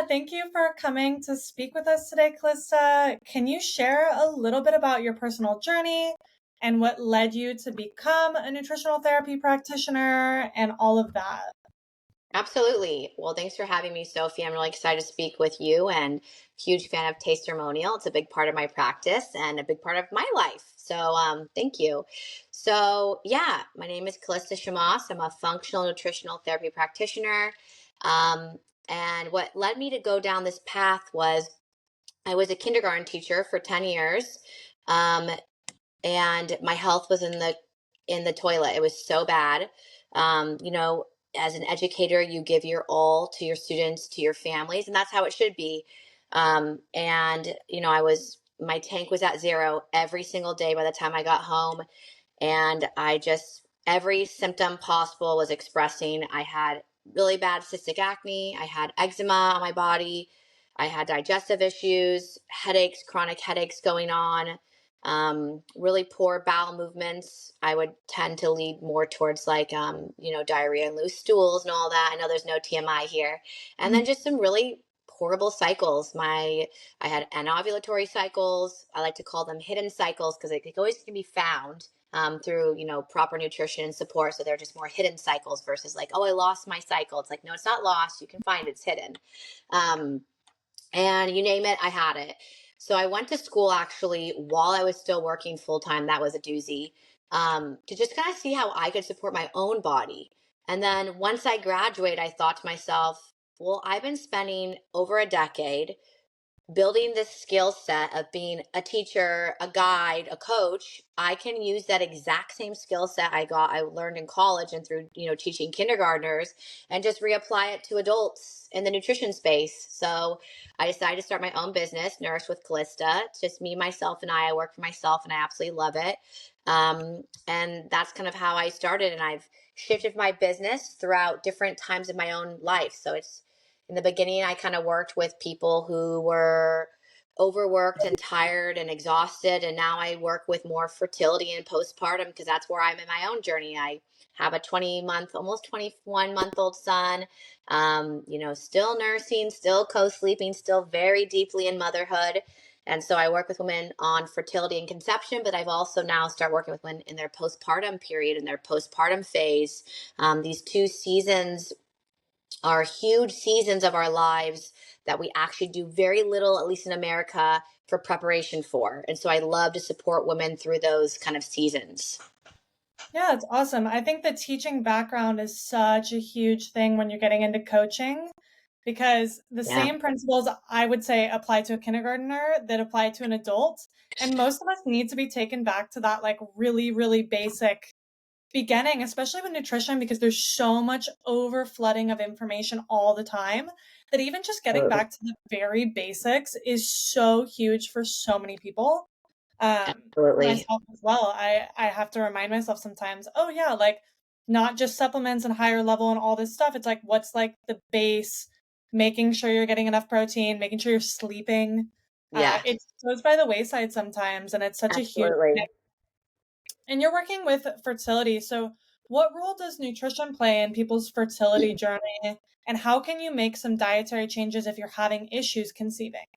thank you for coming to speak with us today, Calista. Can you share a little bit about your personal journey and what led you to become a nutritional therapy practitioner and all of that? Absolutely. Well, thanks for having me, Sophie. I'm really excited to speak with you and huge fan of Tastermonial. It's a big part of my practice and a big part of my life. So thank you. So yeah, my name is Calista Chammas. I'm a functional nutritional therapy practitioner. Um, and what led me to go down this path was I was a kindergarten teacher for 10 years. Um, and my health was in the toilet. It was so bad. You know, as an educator, you give your all to your students, to your families, and that's how it should be. And you know, my tank was at zero every single day by the time I got home, and I just every symptom possible was expressing. I had really bad cystic acne. I had eczema on my body. I had digestive issues, headaches, chronic headaches going on, really poor bowel movements. I would tend to lead more towards like, diarrhea and loose stools and all that. I know there's no TMI here. And then just some really horrible cycles. I had anovulatory cycles. I like to call them hidden cycles because they always can be found through, proper nutrition and support. So they're just more hidden cycles versus like, oh, I lost my cycle. It's like, no, it's not lost. You can find it's hidden. And you name it, I had it. So I went to school actually while I was still working full time. That was a doozy, to just kind of see how I could support my own body. And then once I graduated, I thought to myself, well, I've been spending over a decade building this skill set of being a teacher, a guide, a coach. I can use that exact same skill set I learned in college and through, teaching kindergartners and just reapply it to adults in the nutrition space. So I decided to start my own business, Nourish with Calista. It's just me, myself, and I work for myself and I absolutely love it. And that's kind of how I started. And I've shifted my business throughout different times of my own life. So it's in the beginning, I kind of worked with people who were overworked and tired and exhausted. And now I work with more fertility and postpartum because that's where I'm in my own journey. I have a almost 21-month-old son, still nursing, still co-sleeping, still very deeply in motherhood. And so I work with women on fertility and conception, but I've also now started working with women in their postpartum period, in their postpartum phase. These 2 seasons are huge seasons of our lives that we actually do very little, at least in America, for preparation for. And so I love to support women through those kind of seasons. Yeah, it's awesome. I think the teaching background is such a huge thing when you're getting into coaching because the Yeah, same principles I would say apply to a kindergartner that apply to an adult. And most of us need to be taken back to that like really, really basic beginning, especially with nutrition, because there's so much over flooding of information all the time that even just getting absolutely. back to the very basics is so huge for so many people. For Absolutely. myself as well, I have to remind myself sometimes, oh yeah, like not just supplements and higher level and all this stuff. It's like what's like the base, making sure you're getting enough protein, making sure you're sleeping. Yeah, It goes by the wayside sometimes, and it's such a huge absolutely. thing. And you're working with fertility. So, what role does nutrition play in people's fertility journey? And how can you make some dietary changes if you're having issues conceiving?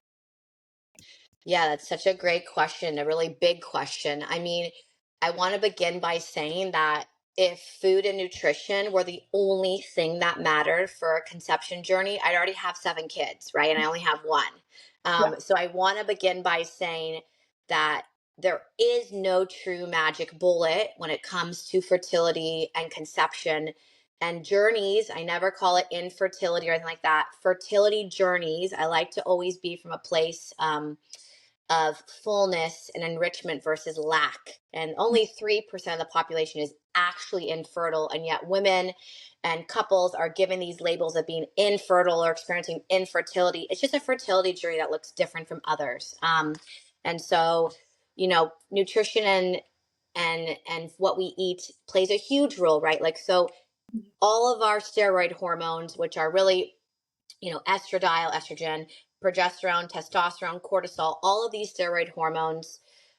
Yeah, that's such a great question, a really big question. I mean, I want to begin by saying that if food and nutrition were the only thing that mattered for a conception journey, I'd already have 7 kids, right? And I only have one. Yeah. So I want to begin by saying that there is no true magic bullet when it comes to fertility and conception and journeys. I never call it infertility or anything like that. Fertility journeys, I like to always be from a place, of fullness and enrichment versus lack. And only 3% of the population is actually infertile. And yet, women and couples are given these labels of being infertile or experiencing infertility. It's just a fertility journey that looks different from others. And so, nutrition and what we eat plays a huge role, right? Like, so all of our steroid hormones, which are really, estradiol, estrogen, progesterone, testosterone, cortisol, all of these steroid hormones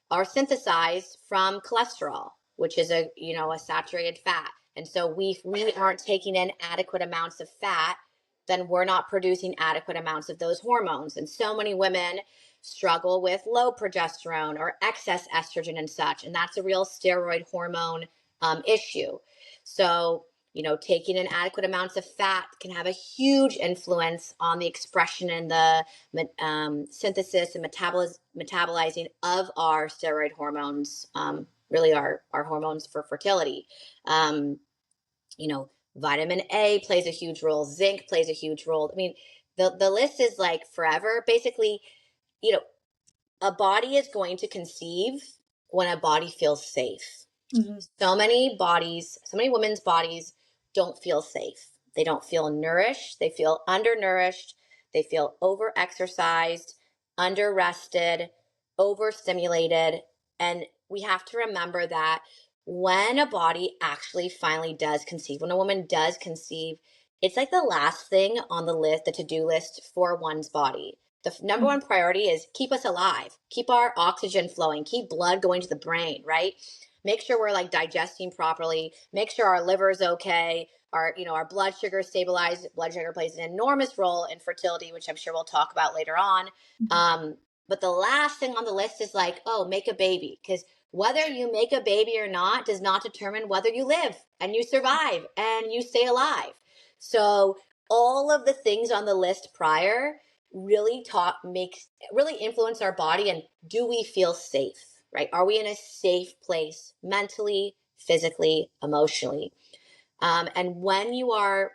are synthesized from cholesterol, which is a saturated fat. And so we aren't taking in adequate amounts of fat then we're not producing adequate amounts of those hormones. And so many women struggle with low progesterone or excess estrogen and such. And that's a real steroid hormone issue. So, taking in adequate amounts of fat can have a huge influence on the expression and the synthesis and metabolizing of our steroid hormones, really our hormones for fertility. Um, Vitamin A plays a huge role, zinc plays a huge role. I mean, the list is like forever. Basically, you know, a body is going to conceive when a body feels safe. Mm-hmm. So many women's bodies don't feel safe. They don't feel nourished. They feel undernourished. They feel overexercised, underrested, overstimulated. And we have to remember that when a body actually finally does conceive, when a woman does conceive, it's like the last thing on the list, the to-do list for one's body. The number one priority is keep us alive, keep our oxygen flowing, keep blood going to the brain, right? Make sure we're like digesting properly, make sure our liver is okay, our blood sugar is stabilized. Blood sugar plays an enormous role in fertility, which I'm sure we'll talk about later on. But the last thing on the list is like, oh, make a baby, because whether you make a baby or not does not determine whether you live and you survive and you stay alive. So all of the things on the list prior really influence our body. And do we feel safe, right? Are we in a safe place mentally, physically, emotionally? And when you are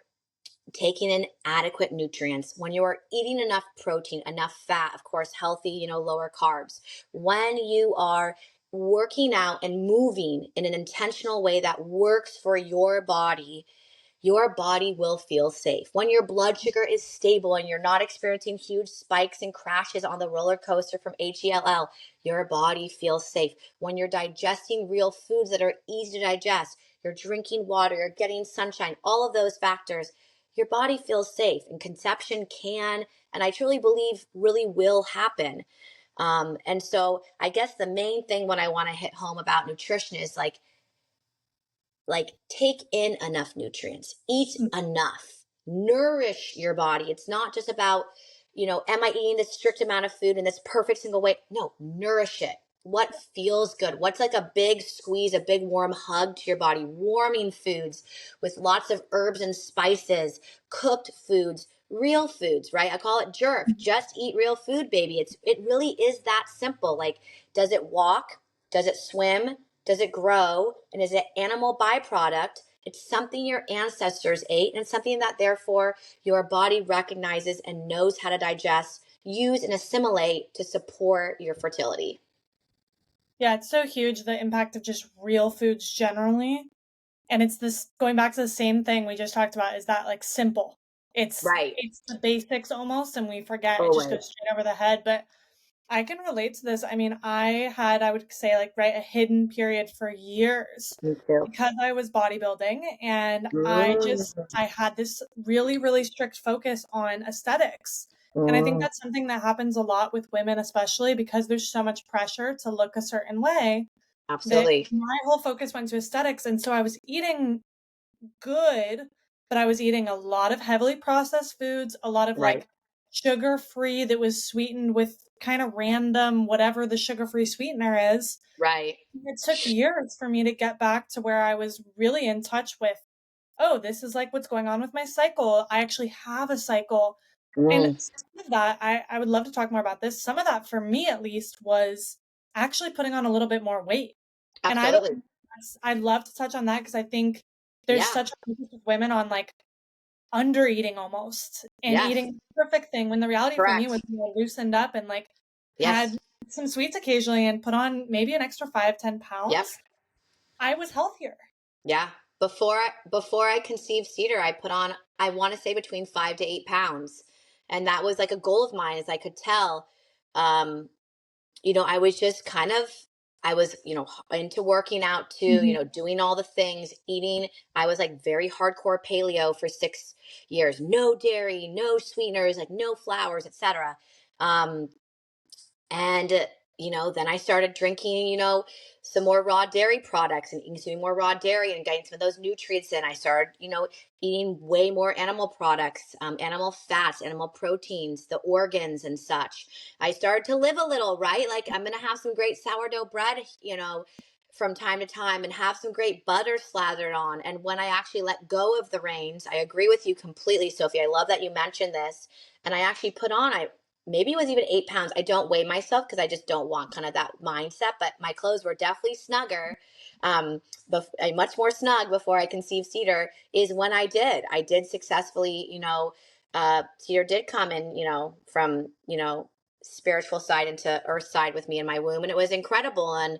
taking in adequate nutrients, when you are eating enough protein, enough fat, of course, healthy, lower carbs, when you are working out and moving in an intentional way that works for your body will feel safe. When your blood sugar is stable and you're not experiencing huge spikes and crashes on the roller coaster from HELL, your body feels safe. When you're digesting real foods that are easy to digest, you're drinking water, you're getting sunshine, all of those factors, your body feels safe. And conception can, and I truly believe really will happen. And so I guess the main thing when I want to hit home about nutrition is like take in enough nutrients, eat enough, nourish your body. It's not just about, am I eating this strict amount of food in this perfect single way? No, nourish it. What feels good? What's like a big squeeze, a big warm hug to your body? Warming foods with lots of herbs and spices, cooked foods, real foods, right? I call it jerk. Just eat real food, baby. It really is that simple. Like, does it walk? Does it swim? Does it grow? And is it animal byproduct? It's something your ancestors ate, and something that therefore your body recognizes and knows how to digest, use, and assimilate to support your fertility. Yeah, it's so huge, the impact of just real foods generally. And it's this, going back to the same thing we just talked about, is that like simple. It's Right. it's the basics almost, and we forget, it just Always. goes straight over the head. But I can relate to this. I mean, I would say, like, right, a hidden period for years Me too. because I was bodybuilding, and Mm, I had this really, really strict focus on aesthetics. And I think mm, that's something that happens a lot with women, especially because there's so much pressure to look a certain way, that absolutely. my whole focus went to aesthetics. And so I was eating good, but I was eating a lot of heavily processed foods, a lot of Right. like sugar-free that was sweetened with kind of random whatever the sugar-free sweetener is. Right. It took years for me to get back to where I was really in touch with, oh, this is like what's going on with my cycle. I actually have a cycle. And Mm, some of that, I would love to talk more about this. Some of that, for me at least, was actually putting on a little bit more weight. And I don't, absolutely. I'd love to touch on that because I think there's Yeah. such a focus with women on like under eating almost and Yes. eating the perfect thing, when the reality for me Correct. was more loosened up and like Yes. had some sweets occasionally and put on maybe an extra 5-10 pounds. Yep. I was healthier. Yeah. Before I conceived Cedar, I put on, I want to say, between 5 to 8 pounds. And that was like a goal of mine, as I could tell. Um, I was just kind of, I was, into working out too, Mhm. doing all the things, eating. I was like very hardcore paleo for 6 years. No dairy, no sweeteners, like no flours, etc. And then I started drinking, some more raw dairy products and eating more raw dairy and getting some of those nutrients in. I started, eating way more animal products, animal fats, animal proteins, the organs and such. I started to live a little, right? Like I'm going to have some great sourdough bread, from time to time and have some great butter slathered on. And when I actually let go of the reins, I agree with you completely, Sophie. I love that you mentioned this. And I actually put on, maybe it was even 8 pounds. I don't weigh myself because I just don't want kind of that mindset, but my clothes were definitely snugger, much more snug before I conceived Cedar is when I did successfully, Cedar did come in, from, spiritual side into earth side with me in my womb. And it was incredible. And,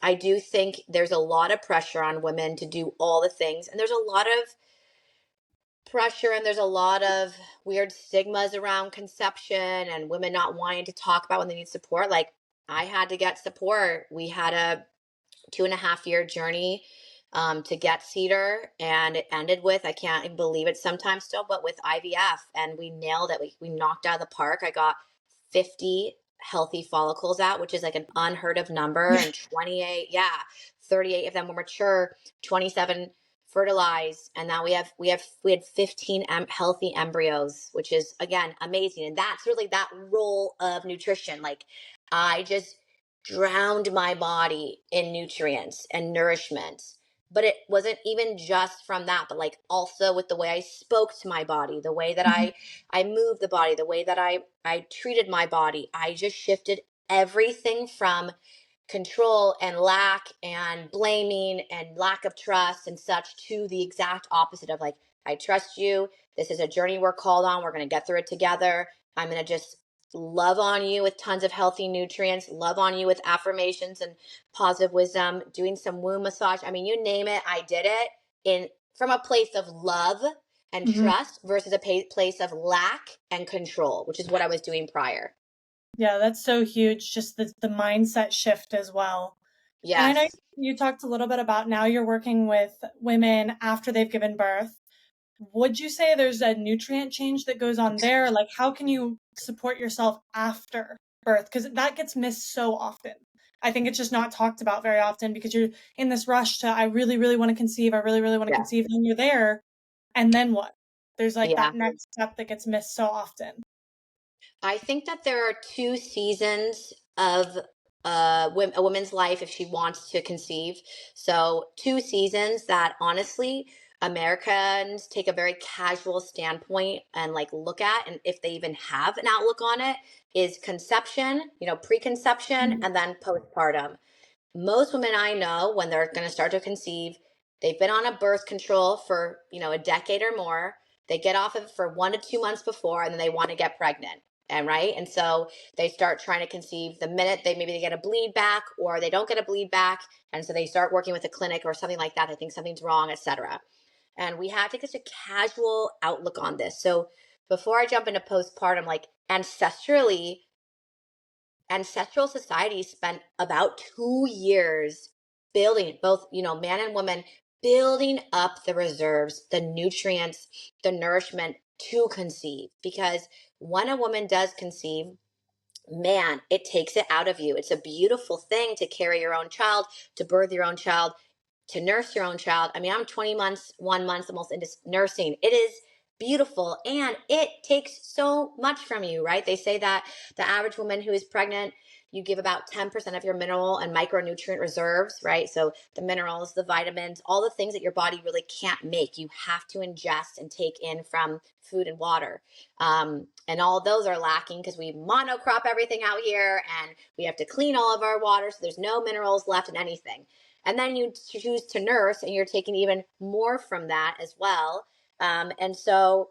I do think there's a lot of pressure on women to do all the things. And there's a lot of pressure and there's a lot of weird stigmas around conception and women not wanting to talk about when they need support. Like I had to get support. We had a 2.5 year journey to get Cedar, and it ended with, I can't even believe it sometimes still, but with IVF, and we nailed it. We knocked out of the park. I got 50 healthy follicles out, which is like an unheard of number, and 28, yeah, 38 of them were mature, 27 fertilized, and now we had 15 healthy embryos, which is again amazing. And that's really that role of nutrition. Like I just drowned my body in nutrients and nourishment. But it wasn't even just from that, but like also with the way I spoke to my body, the way that Mhm. I moved the body, the way that I treated my body. I just shifted everything from control and lack and blaming and lack of trust and such to the exact opposite of like, I trust you. This is a journey we're called on. We're going to get through it together. I'm going to just love on you with tons of healthy nutrients, love on you with affirmations and positive wisdom, doing some womb massage. I mean, you name it, I did it in from a place of love and Mhm. trust versus a place of lack and control, which is what I was doing prior. Yeah, that's so huge. Just the mindset shift as well. And I know Yes. you talked a little bit about now you're working with women after they've given birth. Would you say there's a nutrient change that goes on there? Like, how can you support yourself after birth? Because that gets missed so often. I think it's just not talked about very often because you're in this rush to, I really, really want to conceive. I really, really want to Yeah. conceive. And you're there. And then what? There's like Yeah. that next step that gets missed so often. I think that there are two seasons of a woman's life if she wants to conceive. So, two seasons that honestly Americans take a very casual standpoint and like look at, and if they even have an outlook on it, is conception, preconception, Mhm. and then postpartum. Most women I know, when they're going to start to conceive, they've been on a birth control for, a decade or more. They get off of it for 1 to 2 months before, and then they want to get pregnant. And right. And so they start trying to conceive the minute they get a bleed back or they don't get a bleed back. And so they start working with a clinic or something like that. They think something's wrong, etc. And we have to take such a casual outlook on this. So before I jump into postpartum, like ancestrally, ancestral societies spent about 2 years building both, man and woman, building up the reserves, the nutrients, the nourishment to conceive. Because when a woman does conceive, man, it takes it out of you. It's a beautiful thing to carry your own child, to birth your own child, to nurse your own child. I mean, I'm 20 months, 1 month almost into nursing. It is beautiful and it takes so much from you, right? They say that the average woman who is pregnant, you give about 10% of your mineral and micronutrient reserves, right? So the minerals, the vitamins, all the things that your body really can't make, you have to ingest and take in from food and water. And all those are lacking because we monocrop everything out here and we have to clean all of our water. So there's no minerals left in anything. And then you choose to nurse and you're taking even more from that as well. And so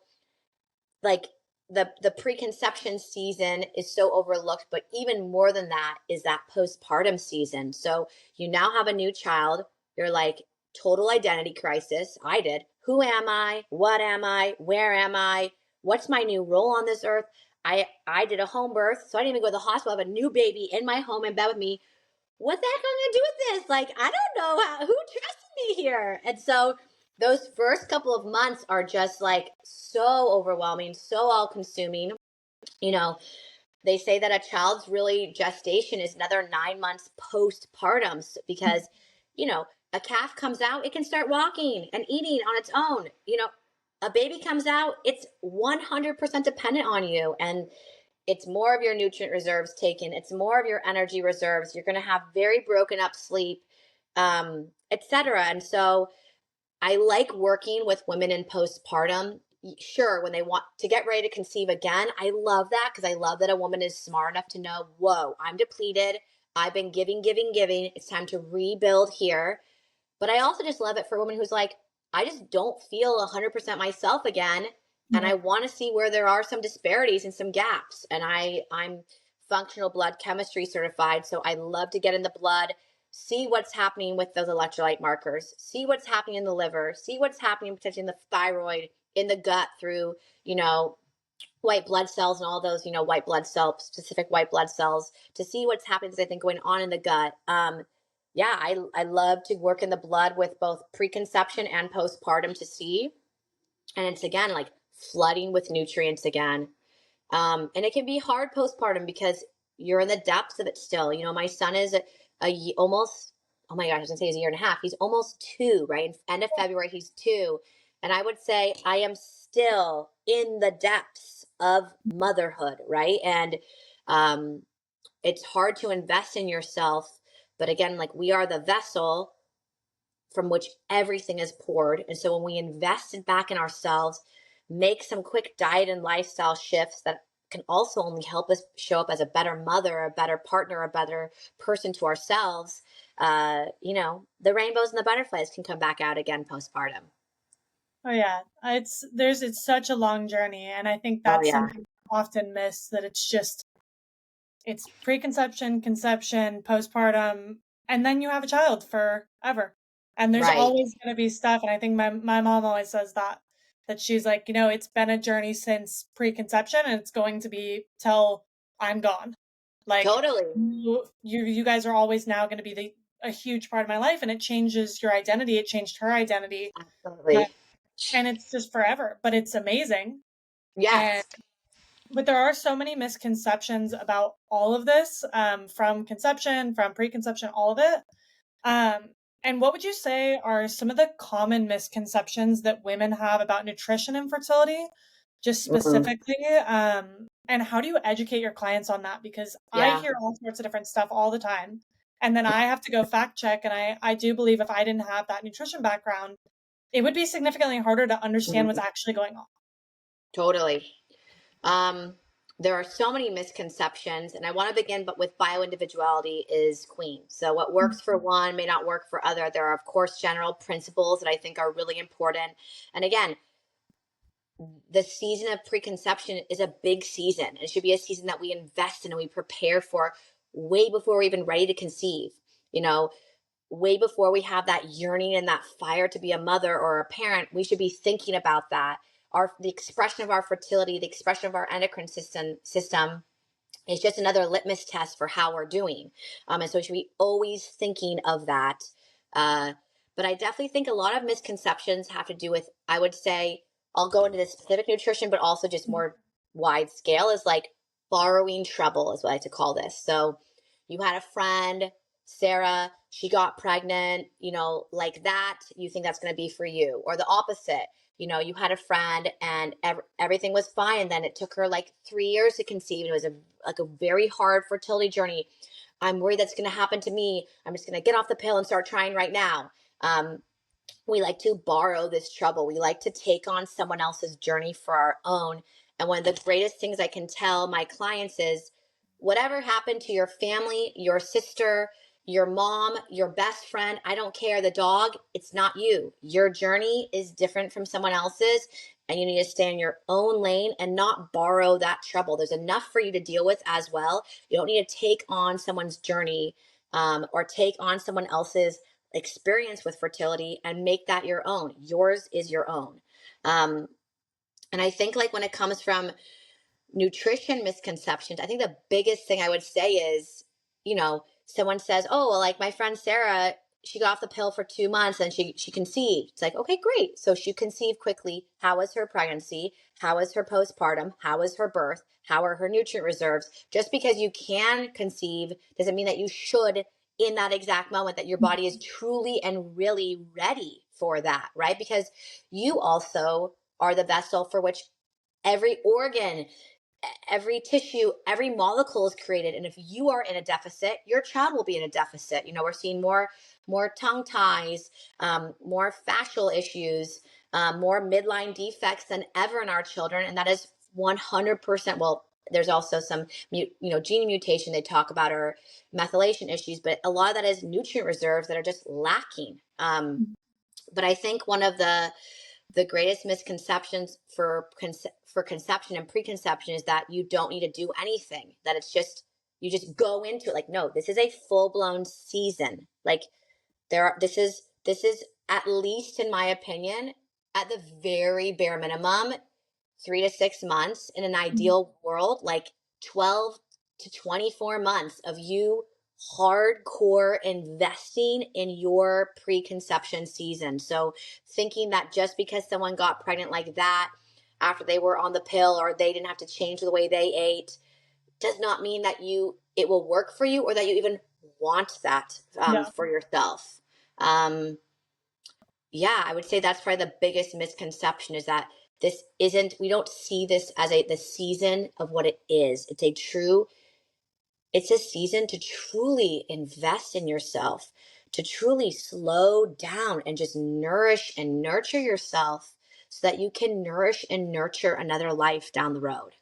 like the preconception season is so overlooked, but even more than that is that postpartum season. So you now have a new child. You're like total identity crisis. I did. Who am I? What am I? Where am I? What's my new role on this earth? I did a home birth, so I didn't even go to the hospital. I have a new baby in my home in bed with me. What the heck am I gonna do with this? Like, I don't know who trusted me here. And so those first couple of months are just like so overwhelming, so all consuming. You know, they say that a child's really gestation is another 9 months postpartum because, you know, a calf comes out, it can start walking and eating on its own. You know, a baby comes out, it's 100% dependent on you. And it's more of your nutrient reserves taken. It's more of your energy reserves. You're going to have very broken up sleep, etc. And so I like working with women in postpartum. Sure, when they want to get ready to conceive again, I love that because I love that a woman is smart enough to know, whoa, I'm depleted. I've been giving, giving, giving. It's time to rebuild here. But I also just love it for a woman who's like, I just don't feel 100% myself again. And I Mhm. want to see where there are some disparities and some gaps. And I'm functional blood chemistry certified. So I love to get in the blood, see what's happening with those electrolyte markers, see what's happening in the liver, see what's happening potentially in the thyroid, in the gut through, you know, white blood cells and all those, you know, white blood cell specific white blood cells to see what's happening, I think, going on in the gut. Yeah, I love to work in the blood with both preconception and postpartum to see. And it's again like flooding with nutrients again. And it can be hard postpartum because you're in the depths of it still. You know, my son is almost, oh my gosh, I was gonna say he's a year and a half. He's almost 2, right? End of February, he's 2. And I would say I am still in the depths of motherhood, right? And um, it's hard to invest in yourself. But again, like we are the vessel from which everything is poured. And so when we invest back in ourselves, make some quick diet and lifestyle shifts that can also only help us show up as a better mother, a better partner, a better person to ourselves, you know, the rainbows and the butterflies can come back out again postpartum. Oh yeah, it's such a long journey, and I think Oh that's yeah. something often missed, that it's preconception, conception, postpartum, and then you have a child forever. And there's Right. always going to be stuff. And I think my mom always says that she's like, you know, it's been a journey since preconception and it's going to be till I'm gone. Like Totally. you guys are always now going to be a huge part of my life, and it changes your identity. It changed her identity. Uh, Absolutely. and it's just forever, but it's amazing. And Yes. but there are so many misconceptions about all of this, from conception, from preconception, all of it. Um, and what would you say are some of the common misconceptions that women have about nutrition and fertility, just Mm, specifically? And how do you educate your clients on that? Because I yeah. hear all sorts of different stuff all the time. And then I have to go fact check. And I do believe if I didn't have that nutrition background, it would be significantly harder to understand what's Mhm. actually going on. Totally. Um, there are so many misconceptions, and I want to begin, but with bioindividuality is queen. So what works for one may not work for other. There are, of course, general principles that I think are really important. And again, the season of preconception is a big season. It should be a season that we invest in and we prepare for way before we're even ready to conceive. You know, way before we have that yearning and that fire to be a mother or a parent, we should be thinking about that. The expression of our fertility, the expression of our endocrine system is just another litmus test for how we're doing. And so we should be always thinking of that. Uh, but I definitely think a lot of misconceptions have to do with, I would say, I'll go into the specific nutrition, but also just more wide scale is like borrowing trouble, is what I like to call this. So you had a friend, Sarah, she got pregnant, you know, like that, you think that's going to be for you, or the opposite. You know, you had a friend and everything was fine, and then it took her like 3 years to conceive. It was a very hard fertility journey. I'm worried that's going to happen to me. I'm just going to get off the pill and start trying right now. We like to borrow this trouble. We like to take on someone else's journey for our own. And one of the greatest things I can tell my clients is whatever happened to your family, your sister, your mom, your best friend, I don't care, the dog, it's not you. Your journey is different from someone else's. And you need to stay in your own lane and not borrow that trouble. There's enough for you to deal with as well. You don't need to take on someone's journey, or take on someone else's experience with fertility and make that your own. Yours is your own. Um, and I think like when it comes from nutrition misconceptions, I think the biggest thing I would say is, you know, someone says, oh, well, like my friend Sarah, she got off the pill for 2 months and she conceived. It's like, okay, great. So she conceived quickly. How was her pregnancy? How was her postpartum? How was her birth? How are her nutrient reserves? Just because you can conceive doesn't mean that you should in that exact moment, that your body is truly and really ready for that, right? Because you also are the vessel for which every organ, every tissue, every molecule is created. And if you are in a deficit, your child will be in a deficit. We're seeing more tongue ties, more fascial issues, more midline defects than ever in our children. And that is 100%. Well, there's also some, gene mutation they talk about, or methylation issues, but a lot of that is nutrient reserves that are just lacking. But I think one of the greatest misconceptions for conception and preconception is that you don't need to do anything, that it's just, you just go into it. Like, no, this is a full-blown season. Like, this is at least, in my opinion, at the very bare minimum, 3 to 6 months, in an ideal world, like 12 to 24 months of you hardcore investing in your preconception season. So thinking that just because someone got pregnant like that after they were on the pill, or they didn't have to change the way they ate, does not mean that it will work for you, or that you even want that Yeah. for yourself. Yeah, I would say that's probably the biggest misconception, is that we don't see this as the season of what it is. It's a season to truly invest in yourself, to truly slow down and just nourish and nurture yourself, so that you can nourish and nurture another life down the road.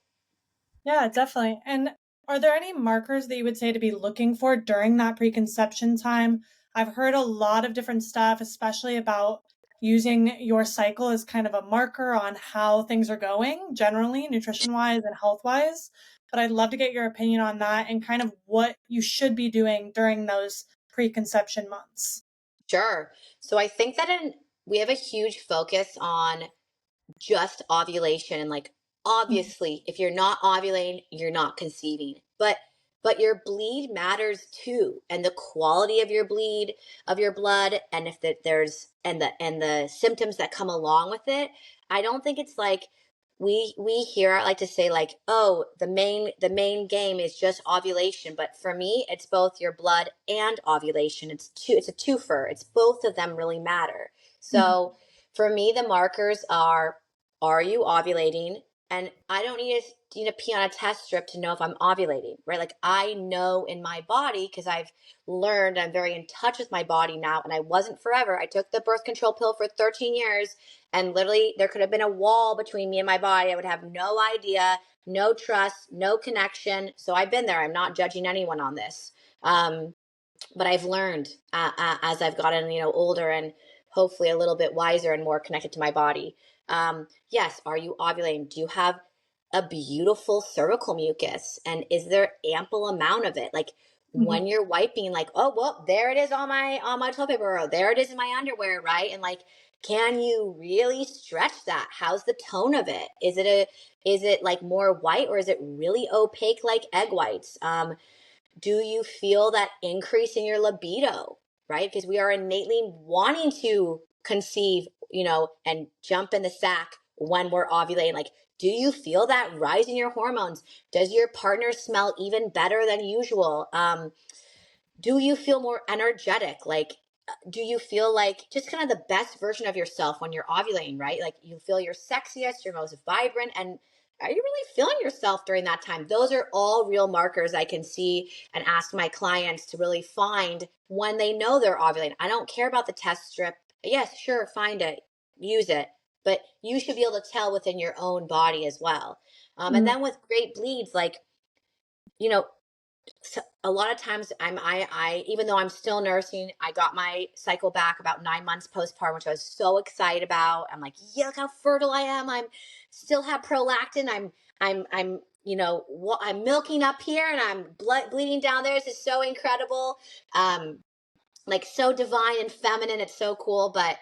Yeah, definitely. And are there any markers that you would say to be looking for during that preconception time? I've heard a lot of different stuff, especially about using your cycle as kind of a marker on how things are going, generally, nutrition wise and health wise. But I'd love to get your opinion on that and kind of what you should be doing during those preconception months. Sure. So I think that we have a huge focus on just ovulation, and, like, Mhm. obviously if you're not ovulating, you're not conceiving. But your bleed matters too, and the quality of your bleed, of your blood, and if there's and the symptoms that come along with it. I don't think it's like, we here I like to say, like, oh, the main game is just ovulation, but for me it's both your blood and ovulation. It's a twofer. It's both of them really matter. Mhm. So for me, the markers are you ovulating? And I don't need to pee on a test strip to know if I'm ovulating, right? Like, I know in my body, because I've learned, I'm very in touch with my body now, and I wasn't forever. I took the birth control pill for 13 years, and literally there could have been a wall between me and my body. I would have no idea, no trust, no connection. So I've been there. I'm not judging anyone on this. But I've learned, as I've gotten, older, and hopefully a little bit wiser and more connected to my body. Yes, are you ovulating? Do you have a beautiful cervical mucus? And is there ample amount of it? Like, Mhm. when you're wiping, like, oh, well, there it is on my toilet paper, or there it is in my underwear, right? And, like, can you really stretch that? How's the tone of it? Is it like more white, or is it really opaque like egg whites? Do you feel that increase in your libido, right? Because we are innately wanting to conceive, and jump in the sack when we're ovulating. Like, do you feel that rise in your hormones? Does your partner smell even better than usual? Do you feel more energetic? Like, do you feel like just kind of the best version of yourself when you're ovulating, right? Like, you feel your sexiest, your most vibrant, and are you really feeling yourself during that time? Those are all real markers I can see and ask my clients to really find when they know they're ovulating. I don't care about the test strip. Yes, sure, find it, use it, but you should be able to tell within your own body as well. And Mhm. then with great bleeds, like, you know, so a lot of times I even though I'm still nursing, I got my cycle back about 9 months postpartum, which I was so excited about. I'm like, yeah, look how fertile I am. I'm still have prolactin. I'm milking up here, and I'm bleeding down there. This is so incredible. Um, like, so divine and feminine. It's so cool. But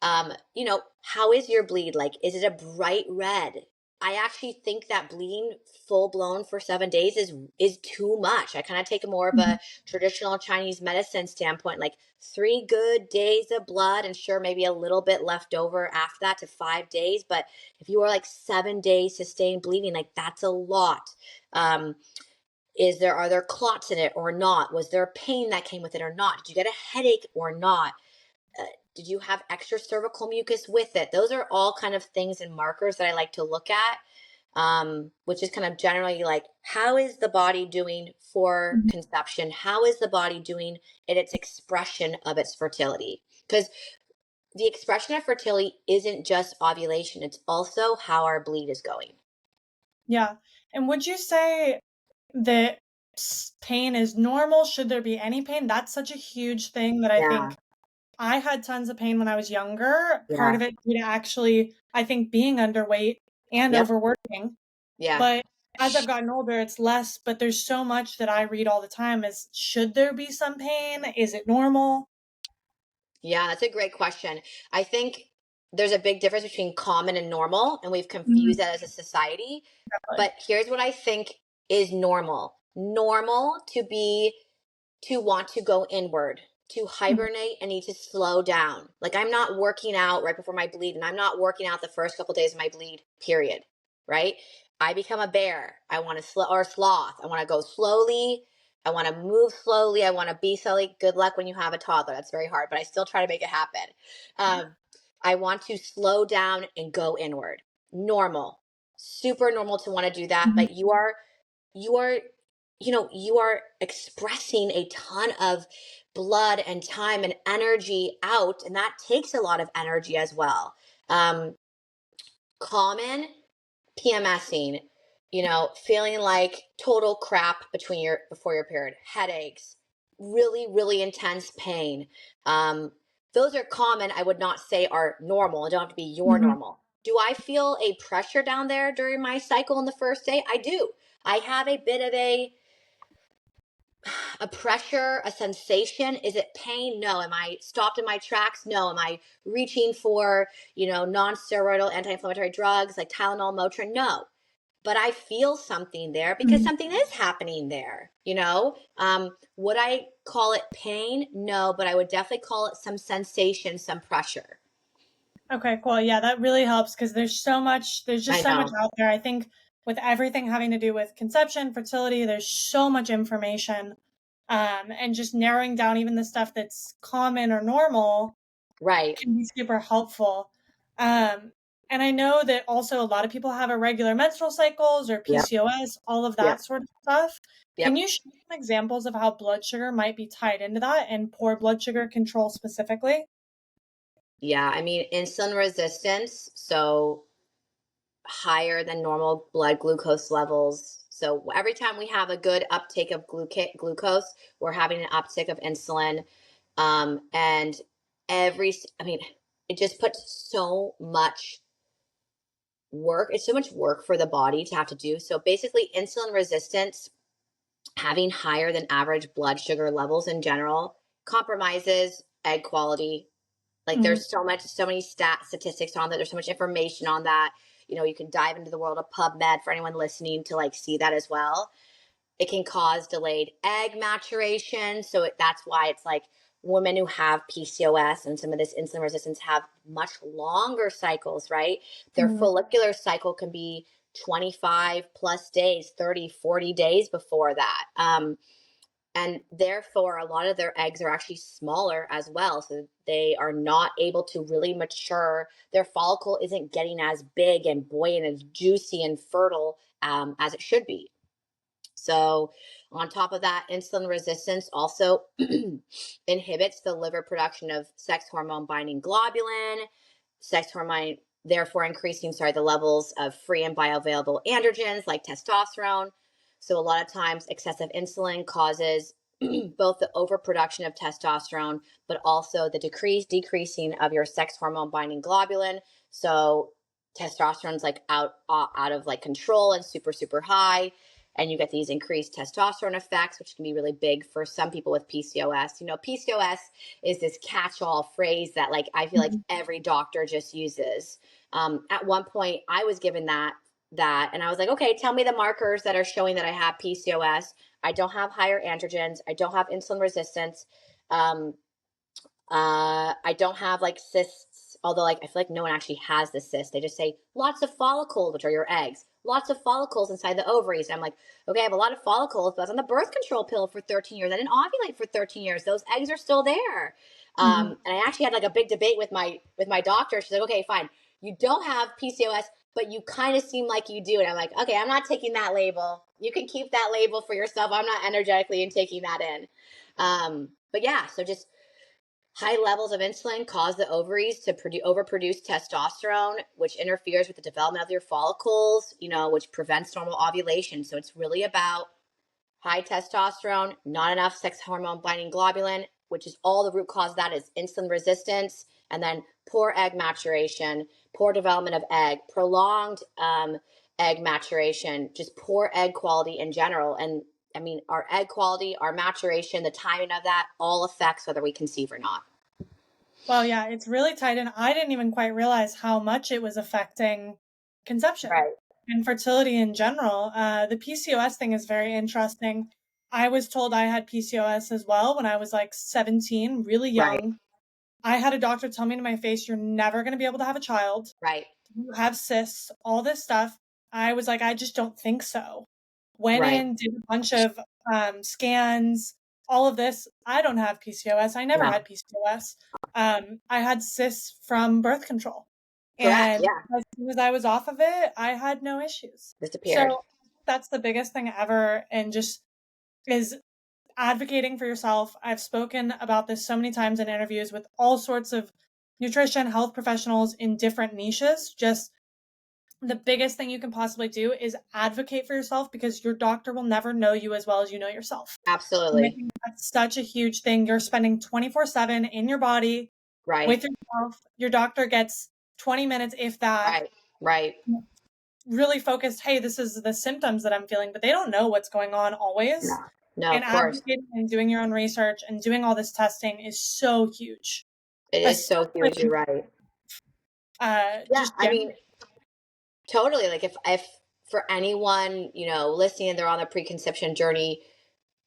how is your bleed? Like, is it a bright red? I actually think that bleeding full blown for 7 days is too much. I kind of take a more of Mhm. a traditional Chinese medicine standpoint, like 3 good days of blood, and sure, maybe a little bit left over after that to 5 days. But if you are like 7 days sustained bleeding, like that's a lot. Um, are there clots in it or not? Was there pain that came with it or not? Did you get a headache or not? Uh, did you have extra cervical mucus with it? Those are all kind of things and markers that I like to look at, which is kind of generally like, how is the body doing for Mhm. conception? How is the body doing in its expression of its fertility? Because the expression of fertility isn't just ovulation, it's also how our bleed is going. Yeah. And would you say that pain is normal? Should there be any pain? That's such a huge thing that I Yeah, think I had tons of pain when I was younger. Part yeah, of it due to actually, I think, being underweight and yep, overworking. yeah. But as I've gotten older, it's less, but there's so much that I read all the time is, should there be some pain? Is it normal? Yeah, that's a great question. I think there's a big difference between common and normal, and we've Mhm, confused that as a society. definitely. But here's what I think is normal. Normal to want to go inward, to Mhm, hibernate and need to slow down. Like I'm not working out right before my bleed, and I'm not working out the first couple days of my bleed, period. Right? I become a bear. I want to or sloth. I want to go slowly. I want to move slowly. I want to be slowly. Good luck when you have a toddler. That's very hard, but I still try to make it happen. I want to slow down and go inward. Normal, super normal to want to do that, mhm, but you are you are expressing a ton of blood and time and energy out, and that takes a lot of energy as well. um Common PMSing, feeling like total crap before your period, headaches, really really intense pain. um those are common. I would not say are normal. It don't have to be your mhm, normal. Do I feel a pressure down there during my cycle in the first day? I do. I have a bit of a pressure, a sensation. Is it pain? No. Am I stopped in my tracks? No. Am I reaching for, non-steroidal anti-inflammatory drugs like Tylenol, Motrin? No. But I feel something there because mhm. something is happening there. Would I call it pain? No, but I would definitely call it some sensation, some pressure. Okay, cool. Yeah, that really helps because there's just I so much know. out there. I think with everything having to do with conception, fertility, there's so much information. And just narrowing down even the stuff that's common or normal Right. can be super helpful. Um, and I know that also a lot of people have irregular menstrual cycles or Yep. PCOS, all of that Yep. sort of stuff. Can Yep. you share some examples of how blood sugar might be tied into that and poor blood sugar control specifically? Yeah. I mean, insulin resistance. So higher than normal blood glucose levels. So every time we have a good uptake of glucose, we're having an uptick of insulin. And I mean, it just puts so much work. It's so much work for the body to have to do. So basically, insulin resistance, having higher than average blood sugar levels in general, compromises egg quality. Like Mhm, there's so many statistics on that. There's so much information on that. You can dive into the world of PubMed for anyone listening to like see that as well. It can cause delayed egg maturation. So that's why it's like women who have PCOS and some of this insulin resistance have much longer cycles, right? Their mhm, follicular cycle can be 25 plus days, 30, 40 days before that. And therefore a lot of their eggs are actually smaller as well, so they are not able to really mature. Their follicle isn't getting as big and buoyant and juicy and fertile as it should be. So on top of that, insulin resistance also inhibits the liver production of sex hormone binding globulin, sex hormone therefore increasing, the levels of free and bioavailable androgens like testosterone. So a lot of times excessive insulin causes both the overproduction of testosterone, but also the decreasing of your sex hormone binding globulin. So testosterone's like out of like control and super super high, and you get these increased testosterone effects, which can be really big for some people with PCOS. PCOS is this catch-all phrase that like I feel like mhm, every doctor just uses. At one point, I was given that that. And I was like, okay, tell me the markers that are showing that I have PCOS. I don't have higher androgens. I don't have insulin resistance. Um, I don't have like cysts, although like I feel like no one actually has the cyst. They just say lots of follicles, which are your eggs, lots of follicles inside the ovaries. And I'm like, okay, I have a lot of follicles, but I was on the birth control pill for 13 years. I didn't ovulate for 13 years. Those eggs are still there. And I actually had like a big debate with my doctor. She's like, okay, fine, you don't have PCOS, but you kind of seem like you do. And I'm like, okay, I'm not taking that label. You can keep that label for yourself. I'm not energetically in taking that in. But yeah, so just high levels of insulin cause the ovaries to overproduce testosterone, which interferes with the development of your follicles, which prevents normal ovulation. So it's really about high testosterone, not enough sex hormone binding globulin, which is all the root cause of that is insulin resistance, and then poor egg maturation, poor development of egg, prolonged egg maturation, just poor egg quality in general. And I mean, our egg quality, our maturation, the timing of that all affects whether we conceive or not. Well, yeah, it's really tight. And I didn't even quite realize how much it was affecting conception Right. and fertility in general. The PCOS thing is very interesting. I was told I had PCOS as well when I was like 17, really Right. young. I had a doctor tell me to my face, you're never going to be able to have a child. Right. You have cysts, all this stuff. I was like, I just don't think so. Went Right. in, did a bunch of scans, all of this. I don't have PCOS. I never No. had PCOS. I had cysts from birth control. Correct. And Yeah. as soon as I was off of it, I had no issues. Disappeared. So that's the biggest thing ever. And just is advocating for yourself. I've spoken about this so many times in interviews with all sorts of nutrition, health professionals in different niches. Just the biggest thing you can possibly do is advocate for yourself because your doctor will never know you as well as you know yourself. And I Absolutely. think that's such a huge thing. You're spending 24/7 in your body Right. with yourself. Your doctor gets 20 minutes, if that, Right. Right. really focused. Hey, this is the symptoms that I'm feeling, but they don't know what's going on No. always. No, And of course. advocating and doing your own research and doing all this testing is so huge, It is so huge. You're especially right. Yeah. just I mean, generally. totally. Like if for anyone, listening and they're on the preconception journey,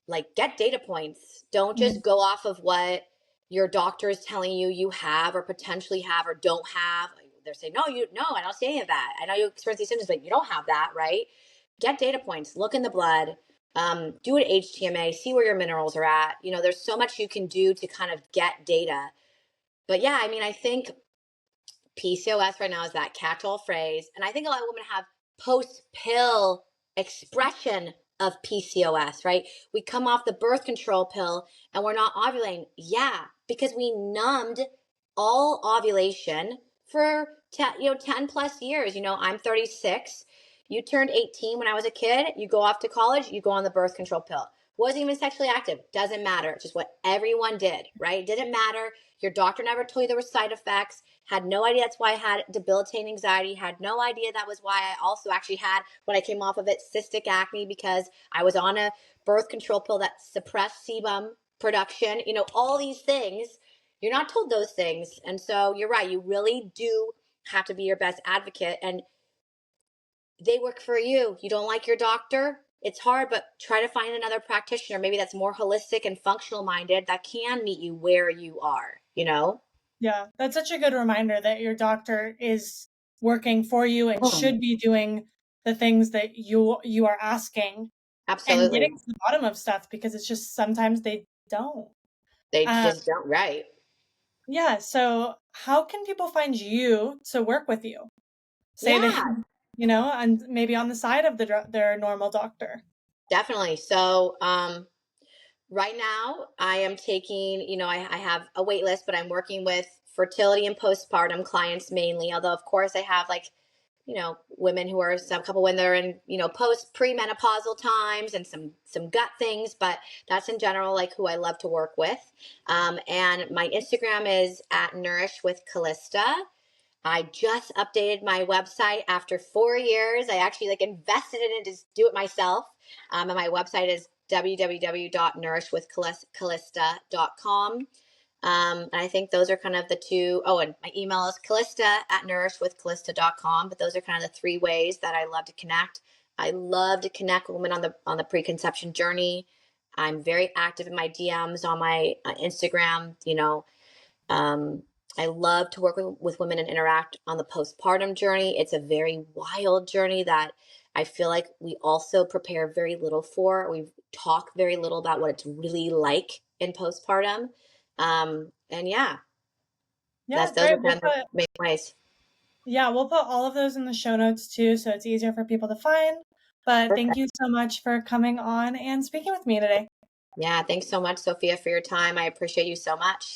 like get data points. Don't just go off of what your doctor is telling you you have or potentially have or don't have. They're saying, no, I don't see any of that. I know you experience these symptoms, but you don't have that, right? Get data points, look in the blood, do an HTMA, see where your minerals are at. There's so much you can do to kind of get data. But yeah, I mean, I think PCOS right now is that catch-all phrase. And I think a lot of women have post-pill expression of PCOS, right? We come off the birth control pill and we're not ovulating. Yeah, because we numbed all ovulation for 10 plus years. I'm 36. You turned 18 when I was a kid. You go off to college, you go on the birth control pill. Wasn't even sexually active. Doesn't matter. It's just what everyone did, right? It didn't matter. Your doctor never told you there were side effects. Had no idea that's why I had debilitating anxiety. Had no idea that was why I also actually had, when I came off of it, cystic acne because I was on a birth control pill that suppressed sebum production. All these things. You're not told those things. And so you're right. You really do have to be your best advocate. And they work for you. You don't like your doctor? It's hard, but try to find another practitioner, maybe that's more holistic and functional minded that can meet you where you are. Yeah, that's such a good reminder that your doctor is working for you and Mm. should be doing the things that you are asking and Absolutely. getting to the bottom of stuff because it's just sometimes they don't. They Uh, just don't, right? yeah, so how can people find you to work with you? Say they, Yeah, and maybe on the side of their normal doctor. definitely. So, right now I am taking, I have a wait list, but I'm working with fertility and postpartum clients mainly. Although, of course, I have like, women who are some couple when they're in, post premenopausal times and some gut things, but that's in general like who I love to work with. And my Instagram is at Nourish with Calista. I just updated my website after 4 years. I actually like invested in it to do it myself. And my website is www.nourishwithcalista.com. And I think those are kind of the two. Oh, and my email is Calista@nourishwithcalista.com. But those are kind of the three ways that I love to connect. I love to connect with women on the preconception journey. I'm very active in my DMs on my Instagram. Um, I love to work with women and interact on the postpartum journey. It's a very wild journey that I feel like we also prepare very little for. We talk very little about what it's really like in postpartum. And yeah, Yeah, those great. are kind of the main ways. We'll put all of those in the show notes too, so it's easier for people to find. But thank Perfect. you so much for coming on and speaking with me today. Yeah, thanks so much, Sophia, for your time. I appreciate you so much.